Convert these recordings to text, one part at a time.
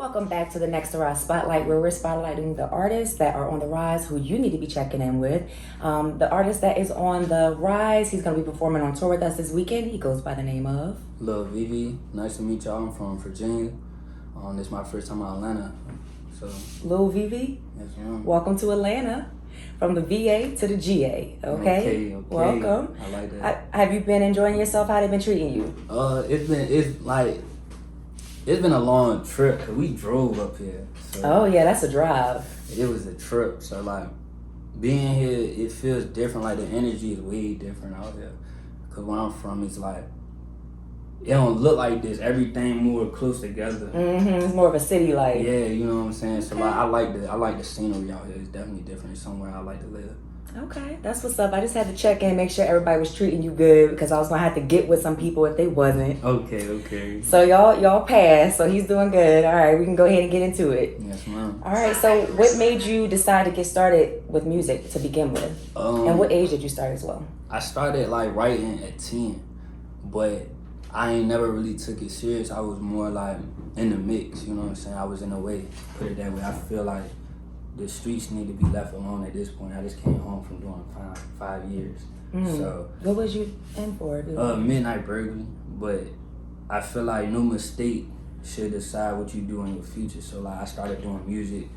welcome back to the Next to Rise Spotlight, where we're spotlighting the artists that are on the rise who you need to be checking in with. The artist that is on the rise, he's going to be performing on tour with us this weekend. He goes by the name of Lil Vivi. Nice to meet y'all. I'm from Virginia. This is my first time in Atlanta. So Lil Vivi. Yes, ma'am. Welcome to Atlanta. From the VA to the GA. Okay. Welcome. I like that. Have you been enjoying yourself? How they been treating you? It's been a long trip, 'cause we drove up here. So Oh yeah, that's a drive. it was a trip. So like being here, it feels different. Like the energy is way different out here. 'Cause where I'm from, it's like it don't look like this. Everything more close together. It's more of a city life. Yeah, you know what I'm saying. So like I like the scenery out here. It's definitely different. It's somewhere I like to live. Okay, that's what's up. I just had to check in, make sure everybody was treating you good, because I was gonna have to get with some people if they wasn't. Okay. So y'all passed, so he's doing good. All right, we can go ahead and get into it. Yes, ma'am. All right, so what made you decide to get started with music to begin with? And what age did you start as well? I started like writing at 10, but I ain't never really took it serious. I was more like in the mix, you know what I'm saying? I was in a way, put it that way. I feel like the streets need to be left alone at this point. I just came home from doing five years. So What was you in for? midnight burglary, but I feel like no mistake should decide what you do in your future. So like I started doing music.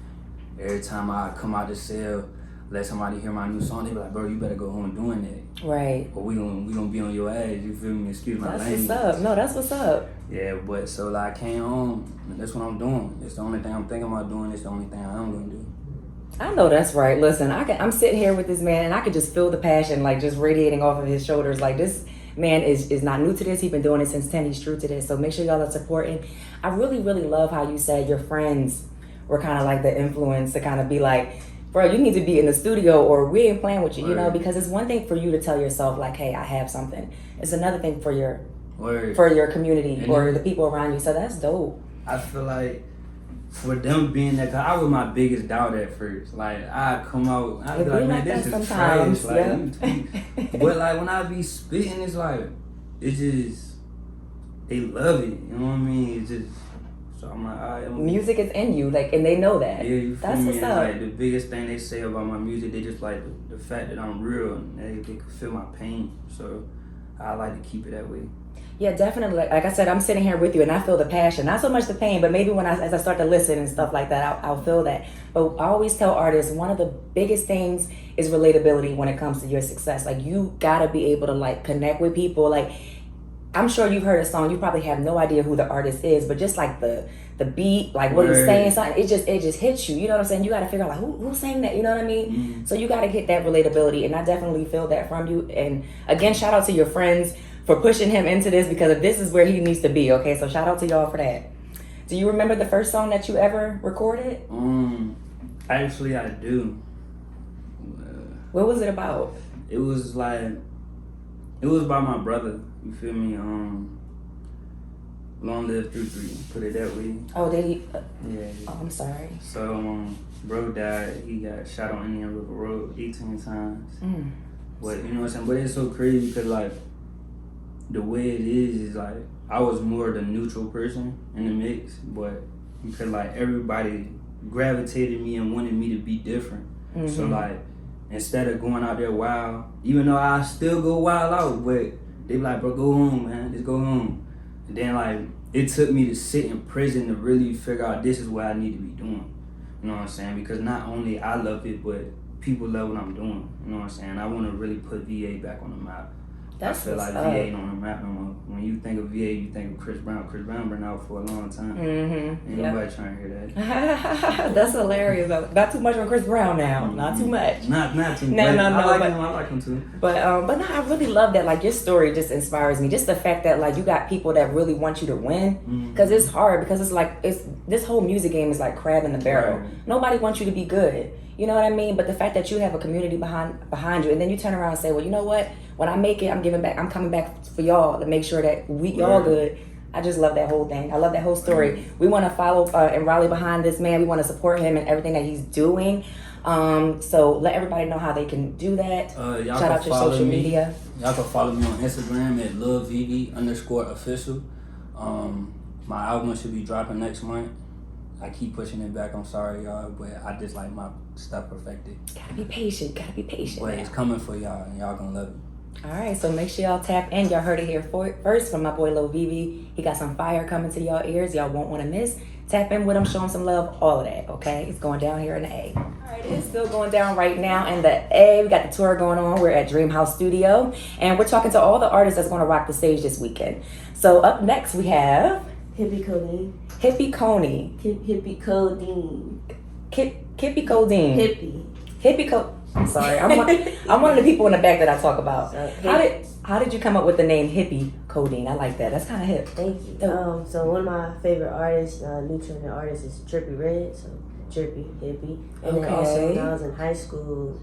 Every time I come out the cell, let somebody hear my new song, they be like, bro, you better go home doing that. Right. Or we gonna be on your ass, you feel me? Excuse my language. That's what's up. No, that's what's up. Yeah, but so like I came home, and that's what I'm doing. It's the only thing I'm thinking about doing. It's the only thing I am gonna do. I know that's right. Listen, I'm sitting here with this man, and I could just feel the passion, like just radiating off of his shoulders. Like this man is not new to this. He's been doing it since 10. He's true to this. So make sure y'all are supporting. I really, really love how you said your friends were kind of like the influence to kind of be like, bro, you need to be in the studio or we ain't playing with you, you know, because it's one thing for you to tell yourself like, hey, I have something. It's another thing for your community and or the people around you. So that's dope. I feel like for them being that, 'cause I was my biggest doubt at first. Like I come out, I be like, man, this is trash. Like, but like when I be spitting, it's like it's just they love it. You know what I mean? It's just so I'm like, all right, music is in you, like, and they know that. Yeah, you feel that's me? What's And up. like the biggest thing they say about my music, they just like the fact that I'm real and they can feel my pain. So I like to keep it that way. Yeah, definitely. Like I said, I'm sitting here with you and I feel the passion. Not so much the pain, but maybe as I start to listen and stuff like that, I'll feel that. But I always tell artists, one of the biggest things is relatability when it comes to your success. Like you gotta be able to like connect with people. Like I'm sure you've heard a song, you probably have no idea who the artist is, but just like the beat, like what he's saying, something, it just hits you. You know what I'm saying? You gotta figure out like who's saying that, you know what I mean? So you gotta get that relatability, and I definitely feel that from you. And again, shout out to your friends for pushing him into this, because this is where he needs to be, okay? So shout out to y'all for that. Do you remember the first song that you ever recorded? Actually I do. What was it about? It was by my brother, you feel me? Long live 3-3, put it that way. Oh, did he? Yeah. Oh, I'm sorry. So, bro died. He got shot on Indian River Road 18 times. But you know what I'm saying? But it's so crazy because like the way it is like I was more the neutral person in the mix, but because like everybody gravitated me and wanted me to be different. So like instead of going out there wild, even though I still go wild out, but they be like, bro, go home, man, just go home. And then like it took me to sit in prison to really figure out this is what I need to be doing. You know what I'm saying? Because not only I love it, but people love what I'm doing. You know what I'm saying? I want to really put VA back on the map. I feel like VA ain't on the map no more. When you think of VA, you think of Chris Brown. Chris Brown been out for a long time. Ain't nobody trying to hear that. That's hilarious. Not too much on Chris Brown now. Not too much. Not too much. No. I like him too. But no, I really love that. Like your story just inspires me. Just the fact that like you got people that really want you to win. Because it's hard. Because it's like this whole music game is like crab in the barrel. Nobody wants you to be good. You know what I mean? But the fact that you have a community behind you, and then you turn around and say, well, you know what? When I make it, I'm giving back. I'm coming back for y'all to make sure that y'all good. I just love that whole thing. I love that whole story. We want to follow and rally behind this man. We want to support him and everything that he's doing. So let everybody know how they can do that. Shout out your social media. Y'all can follow me on Instagram at LilVivi_official. My album should be dropping next month. I keep pushing it back. I'm sorry, y'all, but I just like my stuff perfected. Gotta be patient. But it's coming for y'all, and y'all gonna love it. All right, so make sure y'all tap in. Y'all heard it here first from my boy Lil Vivi. He got some fire coming to y'all ears. Y'all won't want to miss. Tap in with him, show him some love, all of that, okay? It's going down here in the A. All right, it's still going down right now in the A. We got the tour going on. We're at Dream House Studio, and we're talking to all the artists that's going to rock the stage this weekend. So up next, we have... Hippie Codeine. Hippie Coney. Hippie Codeine. Hippie Codeine. Hippie. I'm sorry. I'm one of the people in the back that I talk about. How did you come up with the name Hippie Codeine? I like that. That's kind of hip. Thank you. So one of my favorite artists, new trending artists, is Trippie Redd. So Trippie, Hippie. And then also when I was in high school,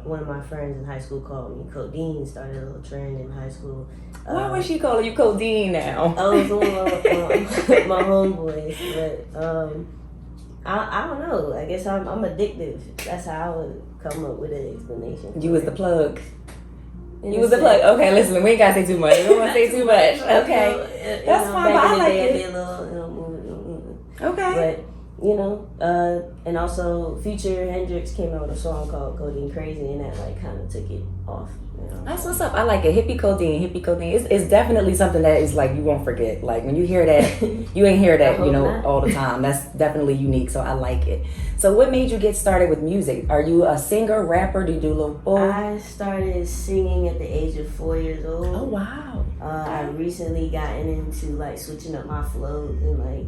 one of my friends in high school called me Codeine. Started a little trend in high school. Why was she calling you Codeine now? I was one of my homeboys, but I don't know. I guess I'm addictive. That's how I would come up with an explanation. You was the plug. You was the plug. Okay, listen, we ain't gotta say too much. We don't want to say too much. Okay, that's fine. But I like it. Okay. But and also Future Hendrix came out with a song called Codeine Crazy, and that like kind of took it off. That's what's up. I like it. Hippie Codeine. It's definitely something that is like you won't forget. Like when you hear that, you ain't hear that, all the time. That's definitely unique. So I like it. So what made you get started with music? Are you a singer, rapper? Do you do a little both? I started singing at the age of 4 years old. Oh wow. I recently gotten into like switching up my flows and like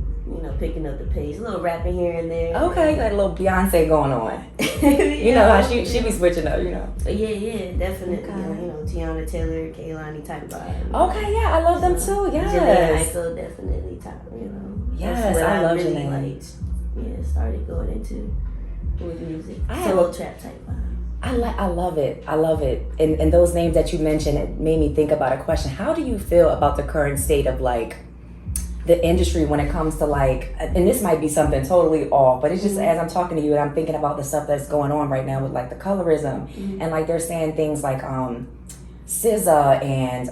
picking up the pace, a little rapping here and there. Okay, got a little Beyonce going on. You know how she be switching up, Yeah, definitely. Okay. Tiana Taylor, Kehlani type vibe. Okay, yeah, I love them too. Yes. Janae Aiko definitely type. Yes, I love really Janae. Started going into with music. Solo trap type vibe. I love it. And those names that you mentioned, it made me think about a question. How do you feel about the current state of like the industry when it comes to like, and this might be something totally off, but it's just as I'm talking to you and I'm thinking about the stuff that's going on right now with like the colorism and like they're saying things like SZA and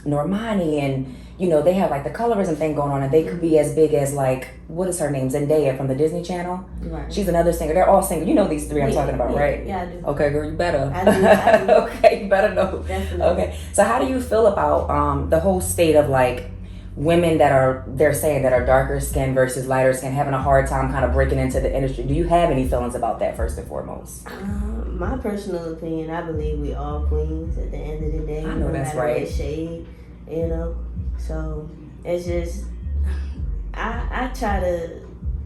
Normani and they have like the colorism thing going on and they could be as big as like, what is her name? Zendaya from the Disney Channel. Right. She's another singer. They're all singers. You know these three I'm talking about, right? Yeah, I do. Okay, girl, you better. I do. Okay, you better know. Definitely. Okay. So how do you feel about the whole state of like women they're saying that are darker skin versus lighter skin having a hard time kind of breaking into the industry? Do you have any feelings about that first and foremost? My personal opinion, I believe we all queens at the end of the day. I know that's right. What shade, So it's just I try to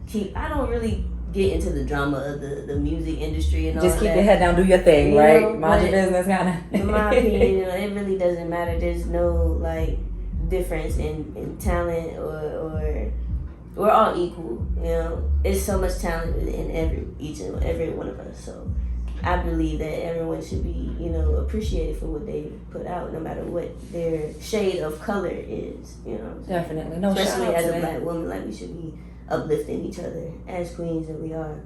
keep. I don't really get into the drama of the music industry and all that. Just keep your head down, do your thing, right? Mind your business, kind of. In my opinion, it really doesn't matter. There's no like difference in talent or we're all equal. There's so much talent in each and every one of us. So I believe that everyone should be, appreciated for what they put out, no matter what their shade of color is. Definitely, no. Especially as a black woman, like we should be uplifting each other as queens that we are.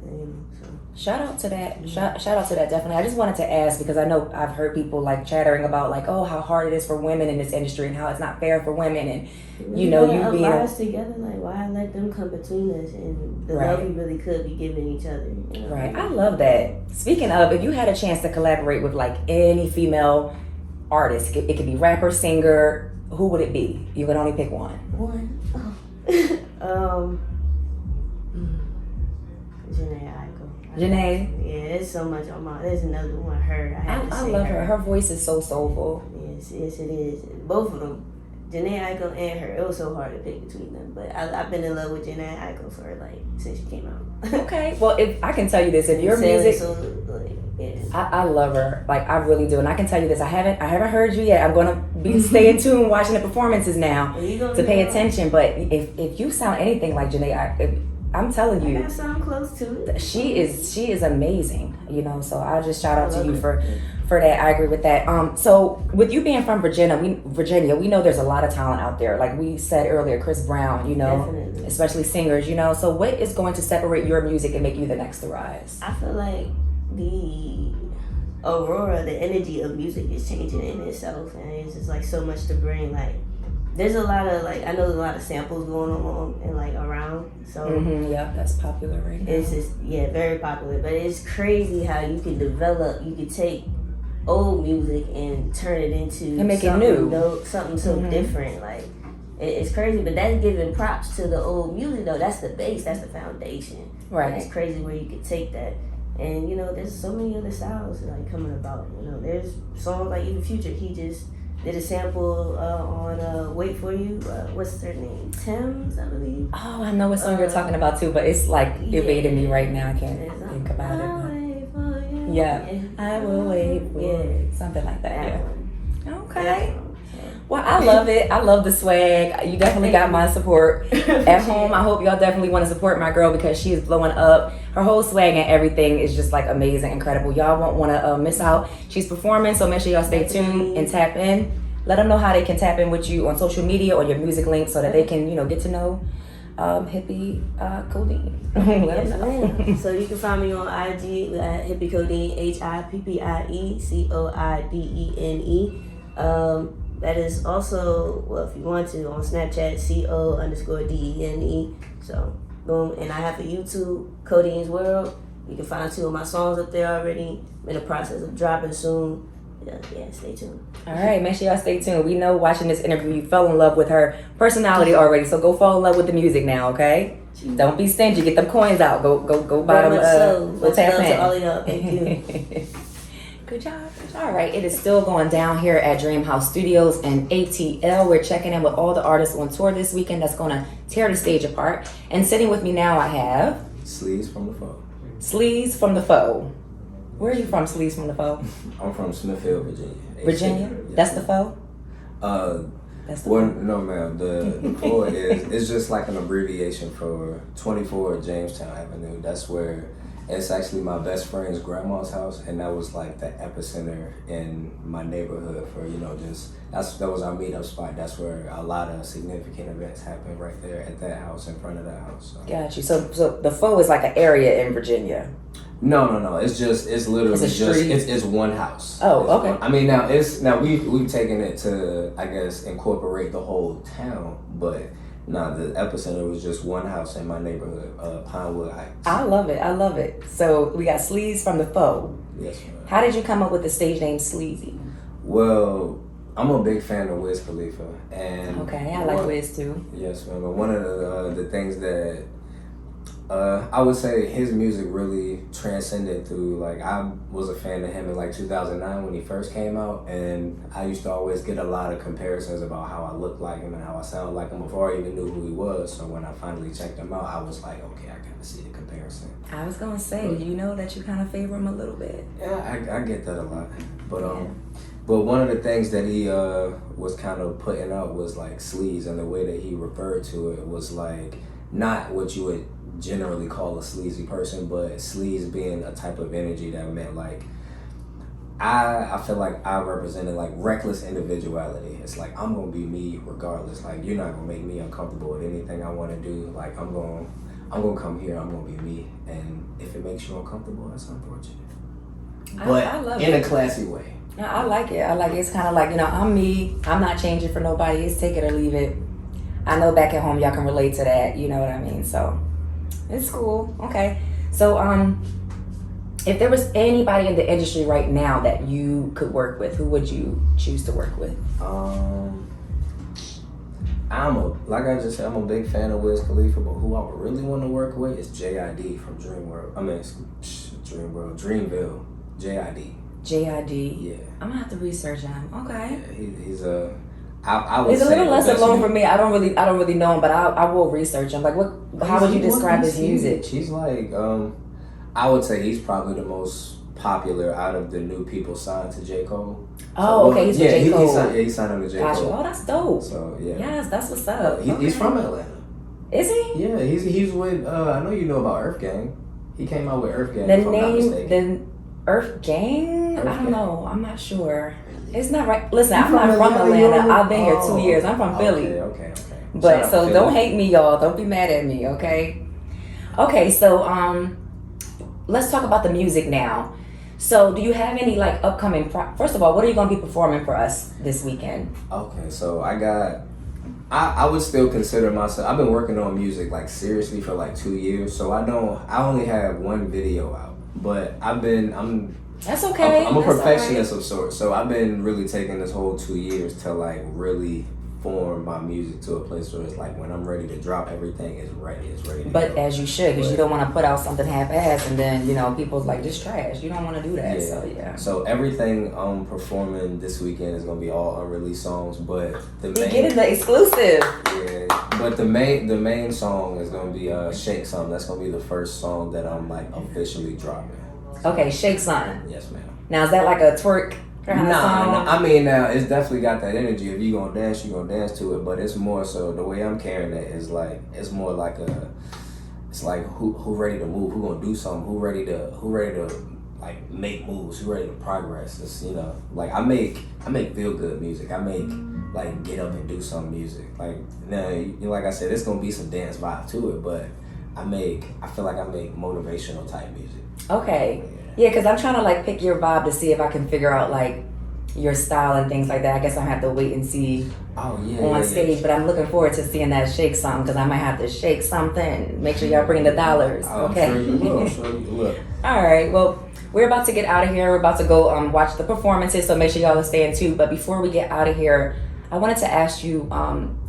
So shout out to that. Shout out to that. Definitely. I just wanted to ask because I know I've heard people like chattering about like, oh, how hard it is for women in this industry and how it's not fair for women and you being us together. Like, why let them come between us and the love we really could be giving each other? Right. I love that. Speaking of, if you had a chance to collaborate with like any female artist, it could be rapper, singer. Who would it be? You could only pick one. Janae Aiko. Janae? Yeah, there's so much on there's another one, her. I love her. Her voice is so soulful. Yes, it is. Both of them. Janae Aiko and her. It was so hard to pick between them. But I've been in love with Janae Aiko for since she came out. Okay. Well, if I can tell you this, if your music... I love her. Like, I really do. And I can tell you this. I haven't heard you yet. I'm going to be staying tuned watching the performances now to pay attention. But if you sound anything like Janae Aiko... I'm telling you, I sound close to it. She is amazing, So I just shout out to you for that. I agree with that. So with you being from Virginia, we know there's a lot of talent out there. Like we said earlier, Chris Brown, Definitely. Especially singers, So what is going to separate your music and make you the next to rise? I feel like the aurora, the energy of music is changing in itself, and it's just like so much to bring. Like there's a lot of like I know there's a lot of samples going on and like around. So yeah, that's popular right now. it's just very popular. But it's crazy how you can develop. You can take old music and turn it into and make it new, something so different. Like it's crazy, but that's giving props to the old music though. That's the base. That's the foundation. Right. And it's crazy where you could take that. And you know, there's so many other styles like coming about. You know, there's songs like even Future. He just did a sample on "Wait for You." What's her name? Thames, I believe. Oh, I know what song you're talking about too, but it's like evading me right now. I can't think about it. Yeah, I will wait for you. Something like that. Yeah. Okay. Well, I love it. I love the swag. You definitely got my support. At home, I hope y'all definitely want to support my girl because she is blowing up. Her whole swag and everything is just like amazing, incredible. Y'all won't want to miss out. She's performing, so make sure y'all stay tuned and tap in. Let them know how they can tap in with you on social media or your music links so that they can, you know, get to know Hippie Codeine. Let them know. So you can find me on IG at Hippie Codeine, HIPPIE COIDENE. That is also, well, if you want to, on Snapchat, CO_DENE. So, boom. And I have a YouTube, Codeine's World. You can find 2 of my songs up there already. I'm in the process of dropping soon. Yeah, stay tuned. All right, make sure y'all stay tuned. We know watching this interview, you fell in love with her personality already. So go fall in love with the music now, okay? Don't be stingy. Get them coins out. Go buy them. Go tap in. To all of y'all. Thank you. Good job. All right, it is still going down here at Dream House Studios and ATL. We're checking in with all the artists on tour this weekend that's going to tear the stage apart. And sitting with me now, I have SLEAZE from the Foe. SLEAZE from the Foe. Where are you from, SLEAZE from the Foe? I'm from Smithfield, Virginia. Virginia? Yeah. That's the Foe? That's the Foe? No, ma'am. The Foe it's just like an abbreviation for 24 Jamestown Avenue. That's where it's actually my best friend's grandma's house, and that was like the epicenter in my neighborhood for, you know, just that was our meetup spot. That's where a lot of significant events happen right there at that house, in front of that house. So. Got you. So the Foe is like an area in Virginia. No. It's literally it's one house. Oh, okay. I mean, now we've taken it to, I guess, incorporate the whole town, but the epicenter was just one house in my neighborhood, Pinewood Heights. I love it. So we got SLEAZE from the Foe. Yes, ma'am. How did you come up with the stage name Sleazy? Well, I'm a big fan of Wiz Khalifa, and okay, I like Wiz too. Yes, ma'am. But one of the things that I would say his music really transcended through, like, I was a fan of him in like 2009 when he first came out, and I used to always get a lot of comparisons about how I looked like him and how I sounded like him before I even knew who he was. So when I finally checked him out, I was like, okay, I gotta see the comparison. I was gonna say, you know that you kind of favor him a little bit. Yeah, I get that a lot, but one of the things that he was kind of putting out was like SLEAZE, and the way that he referred to it was like not what you would generally call a sleazy person, but SLEAZE being a type of energy that meant like I feel like I represented like reckless individuality. It's like I'm gonna be me regardless. Like you're not gonna make me uncomfortable with anything I want to do. Like I'm gonna come here. I'm gonna be me, and if it makes you uncomfortable, that's unfortunate. But I love in a classy way. I like it. It's kind of like, you know, I'm me. I'm not changing for nobody. It's take it or leave it. I know back at home y'all can relate to that. You know what I mean? So. It's cool. Okay. So, if there was anybody in the industry right now that you could work with, who would you choose to work with? Like I just said, I'm a big fan of Wiz Khalifa, but who I would really want to work with is JID from Dreamville. JID. Yeah. I'm gonna have to research him. Okay. Yeah, he's a. I would he's a little less known for me. me. I don't really know him, but I will research him. Like, how would you describe his music? He's like, I would say he's probably the most popular out of the new people signed to J. Cole. Oh, okay, he's with J. Cole. He signed on to J. Cole. Oh, that's dope. So yeah. Yes, that's what's up. He's from Atlanta. Is he? Yeah, he's with. I know you know about Earth Gang. He came out with Earth Gang. The Earth Gang? I don't know. I'm not sure. It's not right. Listen, I'm not from Atlanta. I've been here 2 years. I'm from Philly. Okay. But so don't hate me, y'all. Don't be mad at me, okay? Okay, so let's talk about the music now. So do you have any like upcoming? First of all, what are you going to be performing for us this weekend? Okay, so I got I would still consider myself. I've been working on music like seriously for like 2 years, so I only have one video out, but That's okay. I'm a That's perfectionist of sorts, so I've been really taking this whole 2 years to like really form my music to a place where it's like when I'm ready to drop, everything is ready. It's ready to But go. as you should, because you don't want to put out something half-assed and then, people's like, this trash. You don't want to do that. Yeah. So, yeah. So everything I'm performing this weekend is gonna be all unreleased songs, but the You main, getting the exclusive. yeah, but the main song is gonna be Shake Something. That's gonna be the first song that I'm like officially dropping. Okay, Shake Something. Yes, ma'am. Now, is that like a twerk kind of song? Nah, I mean, now it's definitely got that energy. If you gonna dance, you gonna dance to it. But it's more so the way I'm carrying it is like it's more like it's like who ready to move, who gonna do something, who ready to like make moves, who ready to progress. It's like I make feel good music. I make like get up and do some music. Like now, like I said, it's gonna be some dance vibe to it, but I feel like I make motivational type music. Okay. Yeah, because I'm trying to like pick your vibe to see if I can figure out like your style and things like that. I guess I have to wait and see on stage, but I'm looking forward to seeing that Shake Something because I might have to shake something. Make sure y'all bring the dollars. Okay. Sure you will. Sure you will. All right. Well, we're about to get out of here. We're about to go watch the performances, so make sure y'all are staying too. But before we get out of here, I wanted to ask you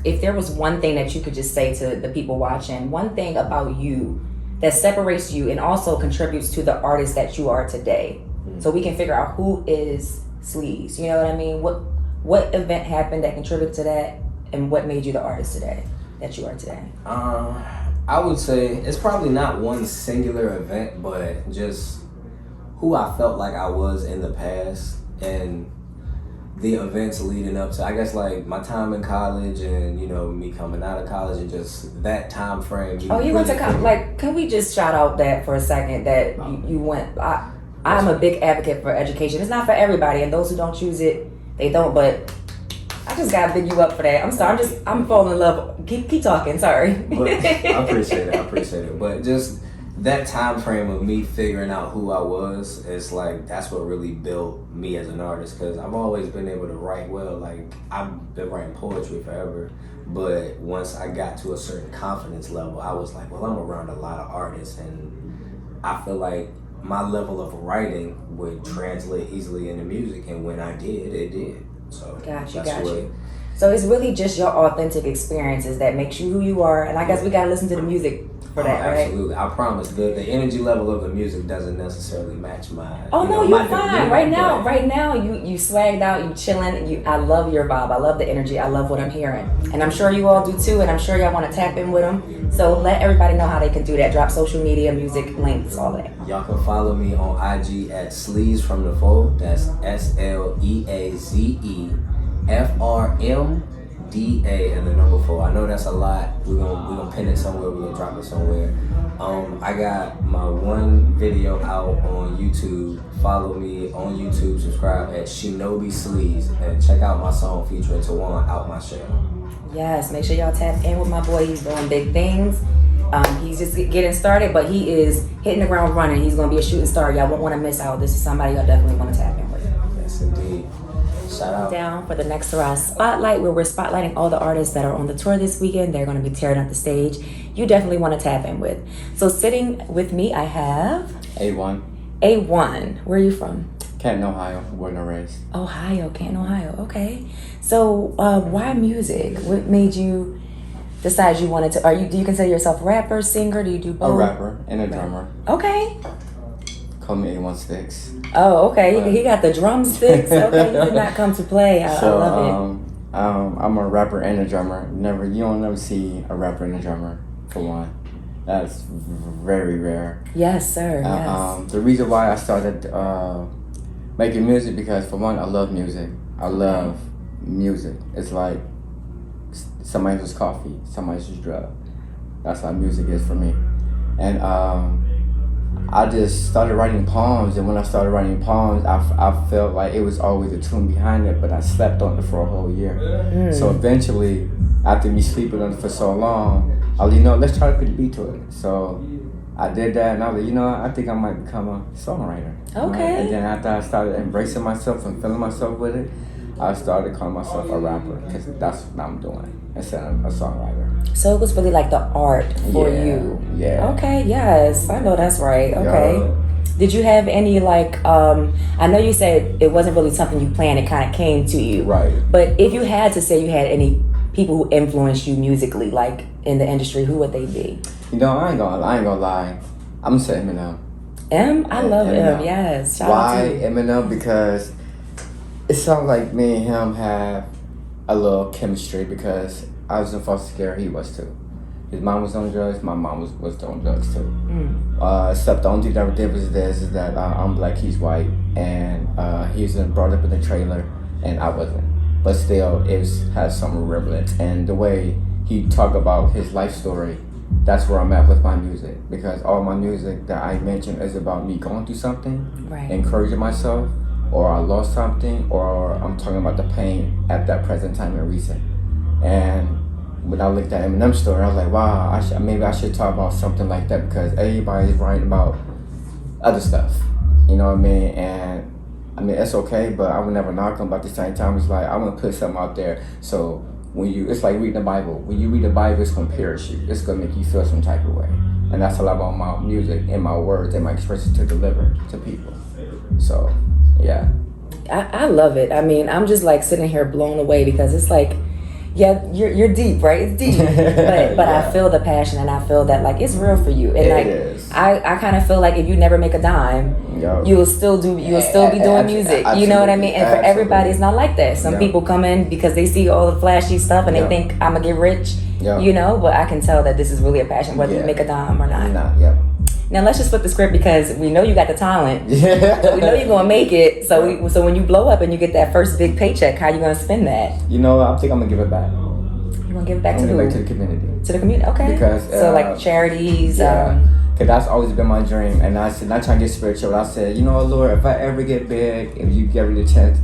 if there was one thing that you could just say to the people watching, one thing about you that separates you and also contributes to the artist that you are today. So we can figure out who is SLEAZE. You know what I mean? What event happened that contributed to that, and what made you the artist today that you are today? I would say it's probably not one singular event, but just who I felt like I was in the past and the events leading up to, I guess, like my time in college and me coming out of college and just that time frame. Oh, you went to college. Like, can we just shout out that for a second that you went? I'm a big advocate for education. It's not for everybody, and those who don't choose it, they don't. But I just gotta big you up for that. I'm sorry. I'm falling in love. Keep talking. Sorry. But I appreciate it. But just that time frame of me figuring out who I was, it's like that's what really built me as an artist, because I've always been able to write well. Like I've been writing poetry forever, but once I got to a certain confidence level, I was like, well, I'm around a lot of artists, and I feel like my level of writing would translate easily into music, and when I did, it did. So got you. So it's really just your authentic experiences that makes you who you are, and I guess we gotta listen to the music for that, right? Absolutely. I promise. The energy level of the music doesn't necessarily match mine. Oh no, you're fine. Right now, you swagged out, you chilling. I love your vibe. I love the energy. I love what I'm hearing, and I'm sure you all do too. And I'm sure y'all want to tap in with them. So let everybody know how they can do that. Drop social media, music links, all that. Y'all can follow me on IG at SLEAZE from the Fold. That's SLEAZEFRMDA and the number 4. I know that's a lot. We're gonna pin it somewhere. We're gonna drop it somewhere. I got my one video out on YouTube. Follow me on YouTube. Subscribe at Shinobi SLEAZE and check out my song featuring Tawan, Out My Shell. Yes, make sure y'all tap in with my boy. He's doing big things. He's just getting started, but he is hitting the ground running. He's gonna be a shooting star. Y'all won't want to miss out. This is somebody y'all definitely want to tap in with. Yes, indeed. Shout out. Down for the Next to Rise Spotlight, where we're spotlighting all the artists that are on the tour this weekend. They're going to be tearing up the stage. You definitely want to tap in with. So sitting with me, I have A1. A1. Where are you from? Canton, Ohio. Born and raised. Ohio, Canton, Ohio. Okay. So why music? What made you decide you wanted to? Do you consider yourself rapper, singer? Do you do both? A rapper and a drummer. Okay. Call me A1 Sticks. Oh, okay. He got the drumsticks. Okay, you did not come to play. I love it. I'm a rapper and a drummer. You don't never see a rapper and a drummer for one. That's very rare. Yes, sir. Yes. The reason why I started making music, because for one, I love music. I love music. It's like somebody else's coffee, somebody else's drug. That's how music is for me. And I just started writing poems, and when I started writing poems, I felt like it was always a tune behind it, but I slept on it for a whole year. So eventually, after me sleeping on it for so long, I was like, let's try to put a beat to it. So I did that, and I was like, I think I might become a songwriter. Okay. And then after I started embracing myself and feeling myself with it, I started calling myself a rapper because that's what I'm doing instead of a songwriter. So it was really like the art for Yeah, you. yeah. Okay, yes. I know that's right. Okay. Yeah. Did you have any like I know you said it wasn't really something you planned, it kind of came to you. Right. But if you had to say you had any people who influenced you musically, like in the industry, who would they be? You know, I ain't gonna lie. I'm gonna say Eminem. I love Eminem. him. Yes. Shout Why out to you. Eminem? Because it sounds like me and him have a little chemistry because I was in foster care, he was too. His mom was on drugs, my mom was on drugs too. Except the only thing that difference is that I'm black, he's white, and he was brought up in a trailer, and I wasn't. But still, has some relevance. And the way he talked about his life story, that's where I'm at with my music. Because all my music that I mentioned is about me going through something, Right. encouraging myself, or I lost something, or I'm talking about the pain at that present time and reason. And when I looked at Eminem's story, I was like, wow, maybe I should talk about something like that because everybody's writing about other stuff. You know what I mean? And I mean, it's okay, but I would never knock them. But at the same time, it's like, I want to put something out there. So it's like reading the Bible. When you read the Bible, it's going to pierce you. It's going to make you feel some type of way. And that's a lot about my music and my words and my expressions to deliver to people. So, yeah. I love it. I mean, I'm just like sitting here blown away because it's like, yeah, you're deep, right? It's deep, but Yeah. I feel the passion and I feel that like it's real for you. And It like is. I kind of feel like if you never make a dime, Yo. you'll still be doing music. You know what I mean? And for everybody, it's not like that. Some Yeah. people come in because they see all the flashy stuff and Yeah. they think I'm gonna get rich. Yeah. You know, but I can tell that this is really a passion, whether you Yeah. make a dime or not. Nah, yeah. Now let's just flip the script because we know you got the talent. Yeah. We know you're gonna make it. So when you blow up and you get that first big paycheck, how you gonna spend that? You know, I think I'm going to give it back. You gonna give it back I'm to going to who? give it back to the community. To the community, okay. Because, so like charities, Yeah, because that's always been my dream. And I said, not trying to get spiritual, but I said, you know, Lord, if I ever get big, if you gave me the chance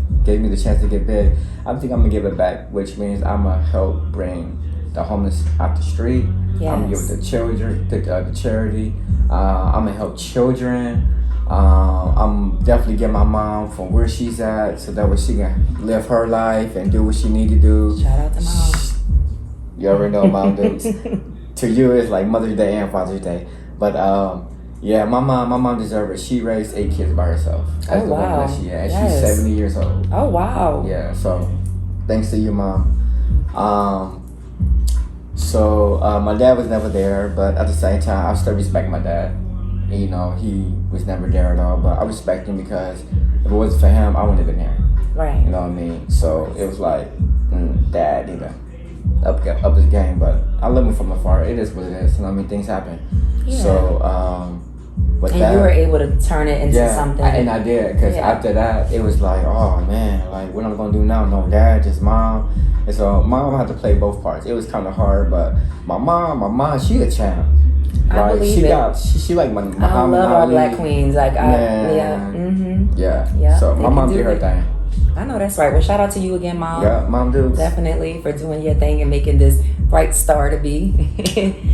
to get big, I think I'm going to give it back, which means I'm going to help bring the homeless out the street. I'm going to give it to children, the charity. I'm going to help children. I'm definitely getting my mom from where she's at so that way she can live her life and do what she need to do. shout out to mom. You already know Mom dudes. To you, it's like Mother's Day and Father's Day. But yeah, my mom deserves it. She raised 8 kids by herself. That's Oh, the wow. woman that she is. Yes. She's 70 years old. Oh wow. Yeah, so thanks to you, Mom. So my dad was never there, but at the same time, I still respect my dad. You know, he was never there at all, but I respect him because if it wasn't for him, I wouldn't have been here. Right. You know what I mean? So it was like, Dad, you know, up his game, but I love him from afar. It is what it is. You know what I mean? Things happen. Yeah. So, with And that, you were able to turn it into something. and I did, because Yeah. after that, it was like, oh man, like what am I gonna do now? No dad, just mom. And so mom had to play both parts. It was kind of hard, but my mom, she a champ. I Like believe she it. got, she like my I Muhammad love our Ali. black queens. Like Man. yeah. Yeah. So my mom did her thing. I know that's right. Well, shout out to you again, Mom. Yeah, mom dudes. Definitely for doing your thing and making this bright star to be.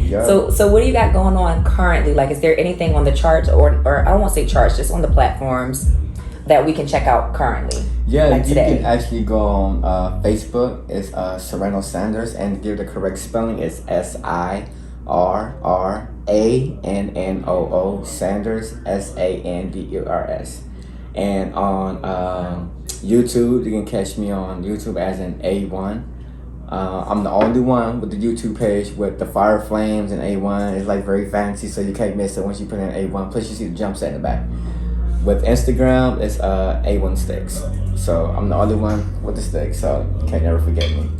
Yeah. So what do you got going on currently? Like, is there anything on the charts or I don't want to say charts, just on the platforms that we can check out currently? Yeah, like you today? can actually go on Facebook. It's Serrano Sanders, and give the correct spelling. It's SIRRANNOO Sanders SANDERS. And on YouTube, you can catch me on YouTube as an A1. I'm the only one with the YouTube page with the fire flames and A1. It's like very fancy, so you can't miss it once you put in A1. Plus, you see the jump set in the back. With Instagram, it's A1 Sticks. So I'm the only one with the sticks, so you can't never forget me.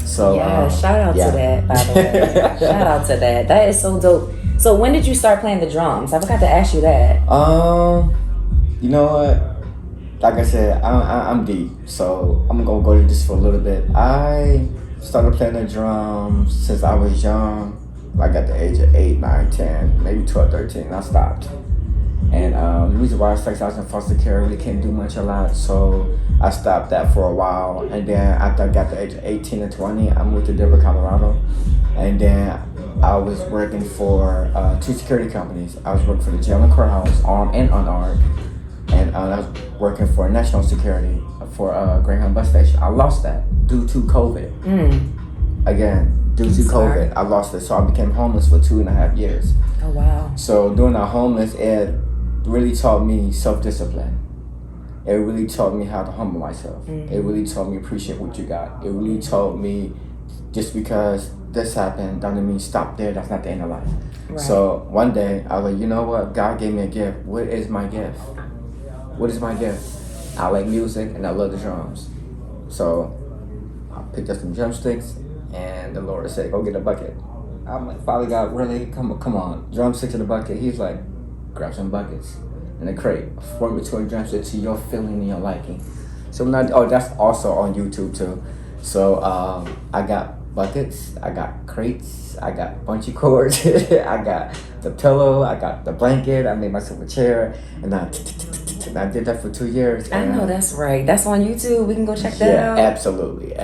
So Yeah, shout out yeah. to that, by the way. Shout out to that. That is so dope. So when did you start playing the drums? I forgot to ask you that. You know what? Like I said, I'm deep, so I'm gonna go to this for a little bit. I started playing the drums since I was young, like at the age of 8, 9, 10, maybe 12, 13. I stopped. And the reason why I was in foster care, really can't do much a lot, so I stopped that for a while. And then after I got to the age of 18 and 20, I moved to Denver, Colorado. And then I was working for 2 security companies. I was working for the jail and courthouse, armed and unarmed. And and I was working for national security for Greyhound bus station. I lost that due to COVID. Again, due to COVID, I lost it. So I became homeless for 2.5 years. Oh, wow. So during that homeless, it really taught me self-discipline. It really taught me how to humble myself. It really taught me appreciate what you got. It really taught me just because this happened doesn't mean stop there. That's not the end of life. Right. So one day I was like, you know what? God gave me a gift. What is my gift? What is my gift? I like music and I love the drums. So I picked up some drumsticks and the Lord said, go get a bucket. I'm like, Father God, really? Come on. Drumsticks in the bucket. He's like, grab some buckets in a crate. Form between drumsticks to your feeling and your liking. So that's also on YouTube too. So I got buckets, I got crates, I got bungee cords, I got the pillow, I got the blanket, I made myself a chair, and I did that for 2 years. I know that's right. That's on YouTube. We can go check that out. Yeah, absolutely.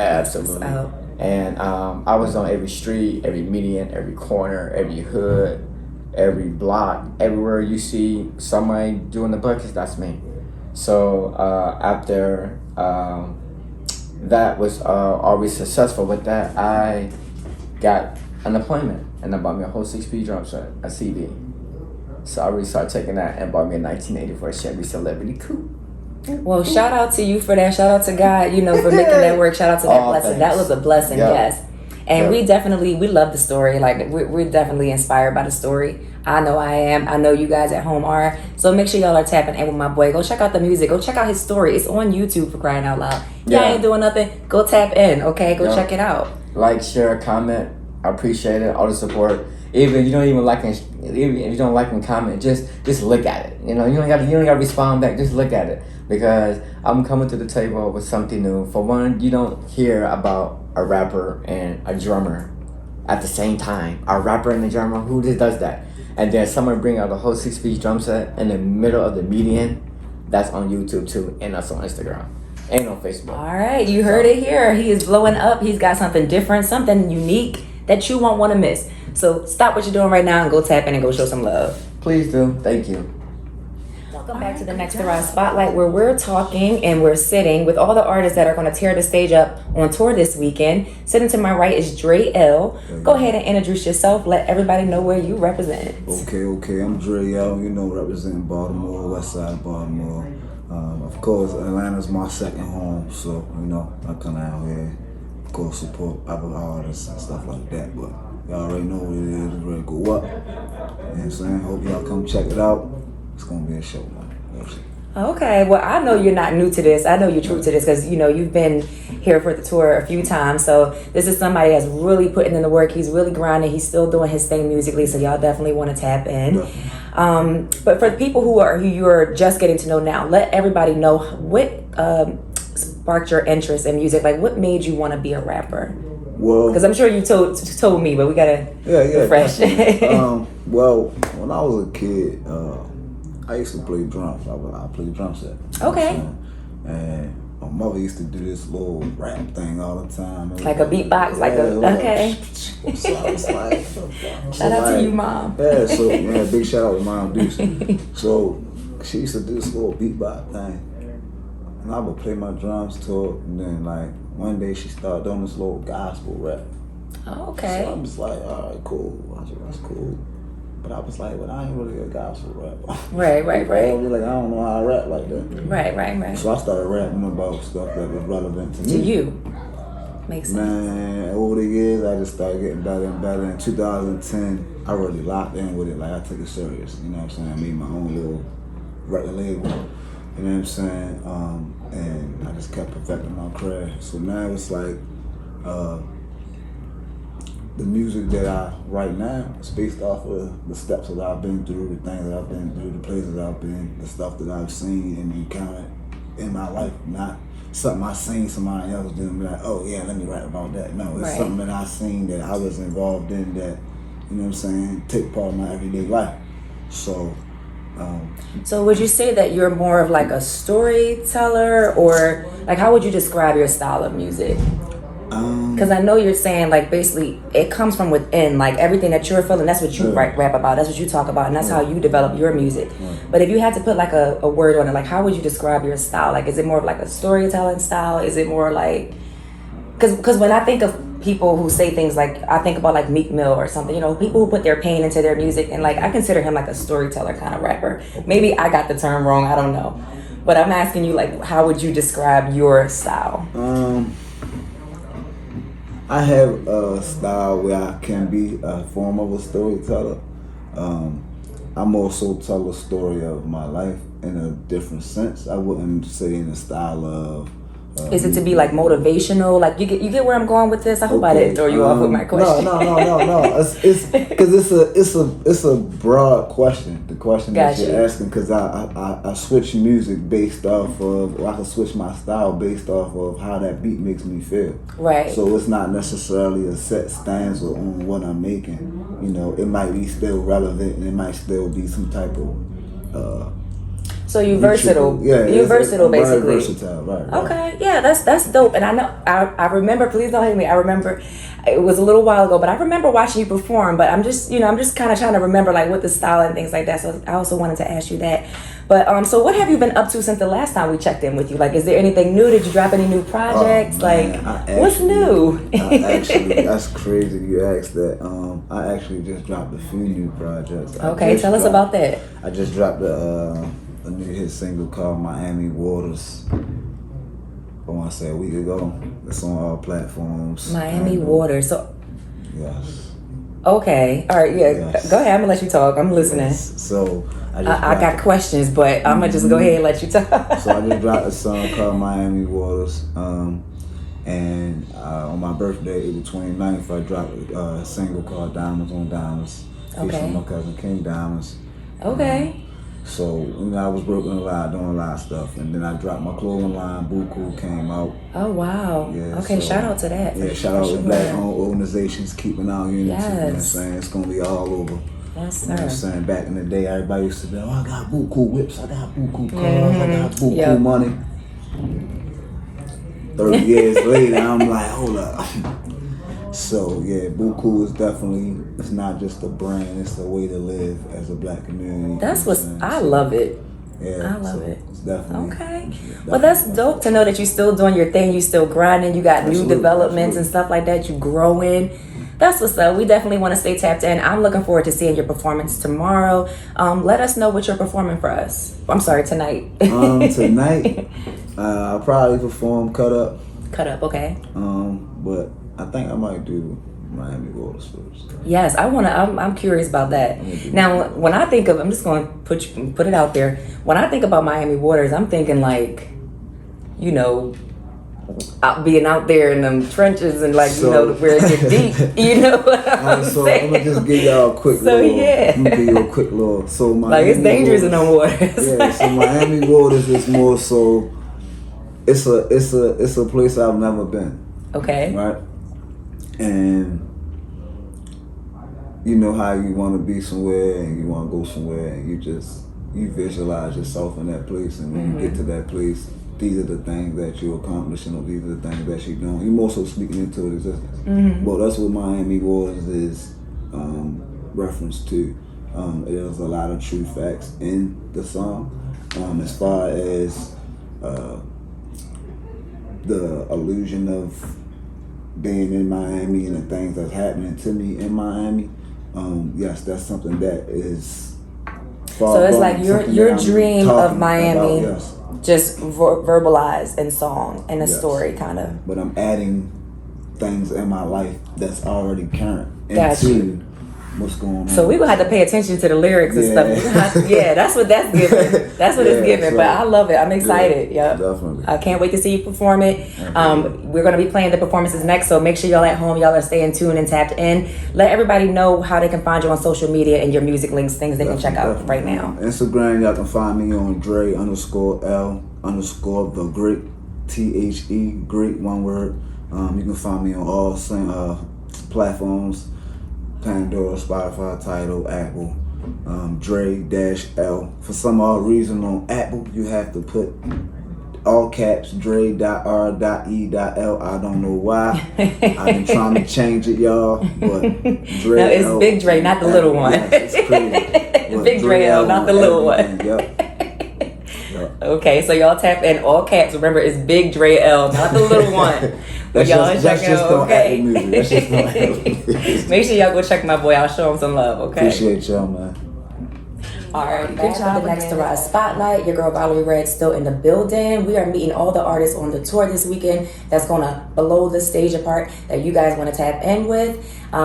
And I was on every street, every median, every corner, every hood, every block, everywhere you see somebody doing the buckets, that's me. So after that was always successful with that, I got unemployment and I bought me a whole 6-piece drum set, a CD. So I really started taking that and bought me a 1984 Chevy Celebrity Coupe. Well, shout out to you for that. Shout out to God, for making that work. Shout out to that blessing. Thanks. That was a blessing, yes. And we love the story. Like, we're definitely inspired by the story. I know I am. I know you guys at home are. So make sure y'all are tapping in with my boy. Go check out the music. Go check out his story. It's on YouTube, for crying out loud. Y'all ain't doing nothing. Go tap in, okay? Go check it out. Like, share, comment. I appreciate it. All the support. Even if you don't even like it, even if you don't like and comment, just look at it. You don't gotta respond back. Just look at it, because I'm coming to the table with something new. For one, you don't hear about a rapper and a drummer at the same time. A rapper and a drummer, who just does that? And then someone bring out a whole 6-piece drum set in the middle of the median. That's on YouTube too, and that's on Instagram and on Facebook. All right, you heard it here. He is blowing up. He's got something different, something unique that you won't want to miss. So stop what you're doing right now and go tap in and go show some love. Please do. Thank you. Welcome back to the Next to Rise Spotlight, where we're talking and we're sitting with all the artists that are going to tear the stage up on tour this weekend. Sitting to my right is DRE-L. Go ahead and introduce yourself. Let everybody know where you represent. Okay. I'm DRE-L, representing Baltimore, west side of Baltimore. Of course, Atlanta's my second home, so, I come out here, of course, support other artists and stuff like that, but y'all already know what it is. It's ready to go up. You know what I'm saying? Hope y'all come check it out. It's going to be a show, man. Okay, well, I know you're not new to this. I know you're true to this because, you've been here for the tour a few times. So this is somebody that's really putting in the work. He's really grinding. He's still doing his thing musically. So y'all definitely want to tap in. But for the people who you're just getting to know now, let everybody know what sparked your interest in music. Like, what made you want to be a rapper? Well, because I'm sure you told me, but we gotta refresh. Well, when I was a kid, I used to play drums. I played drum set. Okay. And my mother used to do this little rap thing all the time. Like a beatbox, okay. So I was like, shout out to you, Mom. Yeah, so big shout out to Mom Deuce. So she used to do this little beatbox thing, and I would play my drums to her, and then one day she started doing this little gospel rap. Oh, okay. So I was like, all right, cool. That's cool. But I was like, well, I ain't really a gospel rapper. Right. I don't know how I rap like that. Right. So I started rapping about stuff that was relevant to me. To you. Makes sense. Man, over the years, I just started getting better and better. In 2010, I really locked in with it. I took it serious. You know what I'm saying? I made my own little record label. You know what I'm saying? And I just kept perfecting my craft. So now it's the music that I write now is based off of the steps that I've been through, the things that I've been through, the places I've been, the stuff that I've seen and encountered in my life. Not something I seen somebody else do and be like, oh yeah, let me write about that. No, it's something that I seen that I was involved in that, take part of my everyday life. So would you say that you're more of a storyteller, or how would you describe your style of music? Because I know you're saying, like, basically it comes from within, like everything that you're feeling, that's what you rap about, that's what you talk about, and that's how you develop your music. But if you had to put like a word on it, like how would you describe your style? Like, is it more of like a storytelling style? Is it more like, because when I think of people who say things like, I think about like Meek Mill or something, you know, people who put their pain into their music, and like I consider him like a storyteller kind of rapper. Maybe I got the term wrong, I don't know. But I'm asking you, like, how would you describe your style? I have a style where I can be a form of a storyteller. I'm also tell a story of my life in a different sense. I wouldn't say in the style of. Is it to be like motivational? Like you get where I'm going with this? I hope I didn't throw you off with my question. No. It's because it's a broad question. The question that you're asking, because I switch music based off of, or I can switch my style based off of how that beat makes me feel. Right. So it's not necessarily a set stanza on what I'm making. You know, it might be still relevant, and it might still be some type of. So you versatile. Yeah, you're versatile, basically. Very versatile, right. Okay, yeah, that's dope. And I know, I remember. Please don't hate me. I remember, it was a little while ago, but I remember watching you perform. But I'm just kind of trying to remember like what the style and things like that. So I also wanted to ask you that. But so what have you been up to since the last time we checked in with you? Like, is there anything new? Did you drop any new projects? What's new? That's crazy you asked that. I actually just dropped a few new projects. Okay, tell us about that. I just dropped a new hit single called Miami Waters. I want to say a week ago. It's on all platforms. Miami Waters. So. Yes. Okay. All right. Yeah. Yes. Go ahead. I'm gonna let you talk. I'm listening. Yes. So I got questions, but I'm gonna just go ahead and let you talk. So I just dropped a song called Miami Waters. And on my birthday, April 29th, I dropped a single called Diamonds on Diamonds, featuring my cousin King Diamonds. Okay. So I was working a lot, doing a lot of stuff, and then I dropped my clothing line. Buku came out. Oh wow! Yeah, okay, so, shout out to that. Yeah, shout out to black-owned organizations keeping our unity. Yes. You know what I'm saying? It's gonna be all over. Yes, sir. You know what I'm saying? Back in the day, everybody used to be, I got Buku whips, I got Buku cars, I got Buku money. 30 years later, I'm like, hold up. So yeah, Buku is definitely, it's not just a brand, it's a way to live as a black community. That's what I love it. Yeah, I love it. It's definitely okay. Well, that's dope to know that you're still doing your thing, you still grinding, you got new developments and stuff like that, you growing. That's what's up. We definitely want to stay tapped in. I'm looking forward to seeing your performance tomorrow. Let us know what you're performing for us. I'm sorry, tonight. Tonight, I'll probably perform Cut Up. Cut Up, okay. But I think I might do Miami Waters first. Yes, I'm curious about that. Now, when I think of, I'm just going to put it out there. When I think about Miami Waters, I'm thinking like, being out there in them trenches and like, where it gets deep. You know what I'm saying? I'm gonna just give y'all a quick I'm gonna give you a quick little. So Miami it's dangerous in them waters. Yeah, so Miami Waters is more so. It's a place I've never been. Okay. Right. And you know how you want to be somewhere and you want to go somewhere and you visualize yourself in that place, and when you get to that place, these are the things that you're accomplishing, or these are the things that you're doing. You're more so speaking into existence. But that's what Miami Waters is reference to. There's a lot of true facts in the song. As far as the illusion of being in Miami and the things that's happening to me in Miami, yes, that's something that is far. So it's like your dream of Miami, about, yes. Just verbalized in song and a story, kind of. But I'm adding things in my life that's already current into what's going on. So we will have to pay attention to the lyrics and stuff. Yeah, that's what that's giving. That's what it's giving. So, but I love it. I'm excited. Yeah, definitely. I can't wait to see you perform it. We're going to be playing the performances next, so make sure y'all at home, y'all are staying tuned and tapped in. Let everybody know how they can find you on social media and your music links, things they can check out right now. Instagram, y'all can find me on DRE_L_ the great, THE, great, one word. You can find me on all platforms. Pandora, Spotify, Tidal, Apple, DRE-L. For some odd reason on Apple, you have to put all caps, Dre.R.E.L. I don't know why. I've been trying to change it, y'all, but Dre. No, it's Big Dre, not the little one. Yes, it's crazy. Big Dre-L, not the little one. Yep. Okay, so y'all tap in all caps. Remember, it's Big Dre-L, not the little one. That's y'all just don't act the music. That's just don't act the music. Make sure y'all go check my boy. I'll show him some love, okay? Appreciate y'all, man. All right, good job. The Next to Rise Spotlight. Your girl Valerie Red still in the building. We are meeting all the artists on the tour this weekend that's going to blow the stage apart that you guys want to tap in with.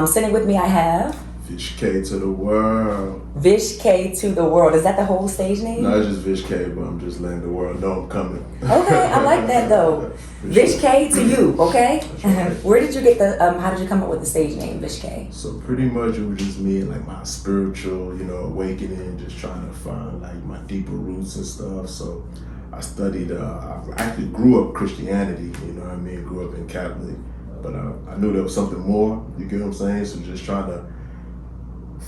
Sitting with me, I have Vish K to the world. Vish K to the world. Is that the whole stage name? Not just Vish K, but I'm just letting the world know I'm coming. Okay, I like that though. Vish K to you, okay? Right. Where did you get the, how did you come up with the stage name, Vish K? So pretty much it was just me and like my spiritual, awakening, just trying to find like my deeper roots and stuff. So I studied, I actually grew up Christianity, grew up in Catholic, but I knew there was something more, you get what I'm saying? So just trying to